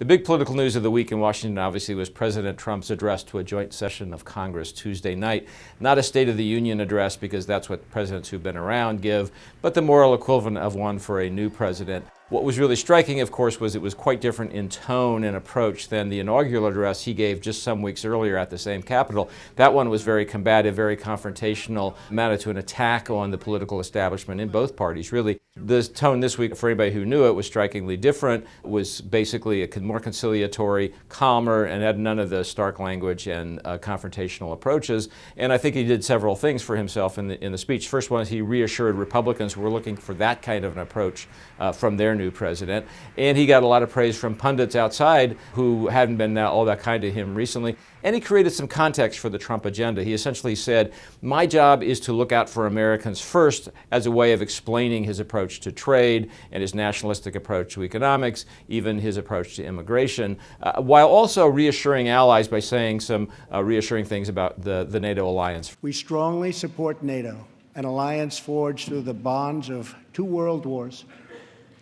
The big political news of the week in Washington, obviously, was President Trump's address to a joint session of Congress Tuesday night. Not a State of the Union address, because that's what presidents who've been around give, but the moral equivalent of one for a new president. What was really striking, of course, was it was quite different in tone and approach than the inaugural address he gave just some weeks earlier at the same Capitol. That one was very combative, very confrontational, amounted to an attack on the political establishment in both parties, really. The tone this week, for anybody who knew it, was strikingly different. It was basically a more conciliatory, calmer, and had none of the stark language and confrontational approaches. And I think he did several things for himself in the speech. First one is he reassured Republicans who were looking for that kind of an approach from their new president. And he got a lot of praise from pundits outside who hadn't been all that kind to him recently. And he created some context for the Trump agenda. He essentially said, my job is to look out for Americans first, as a way of explaining his approach to trade and his nationalistic approach to economics, even his approach to immigration, while also reassuring allies by saying some reassuring things about the NATO alliance. We strongly support NATO, an alliance forged through the bonds of 2 world wars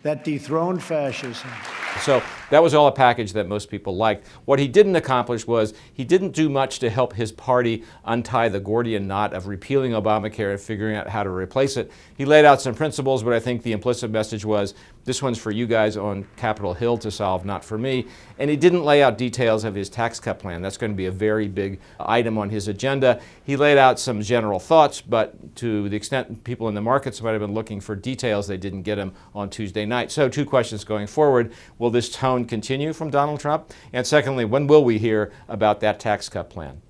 that dethroned fascism. So that was all a package that most people liked. What he didn't accomplish was he didn't do much to help his party untie the Gordian knot of repealing Obamacare and figuring out how to replace it. He laid out some principles, but I think the implicit message was, this one's for you guys on Capitol Hill to solve, not for me. And he didn't lay out details of his tax cut plan. That's going to be a very big item on his agenda. He laid out some general thoughts, but to the extent people in the markets might have been looking for details, they didn't get them on Tuesday night. So 2 questions going forward. Will this tone continue from Donald Trump? And secondly, when will we hear about that tax cut plan?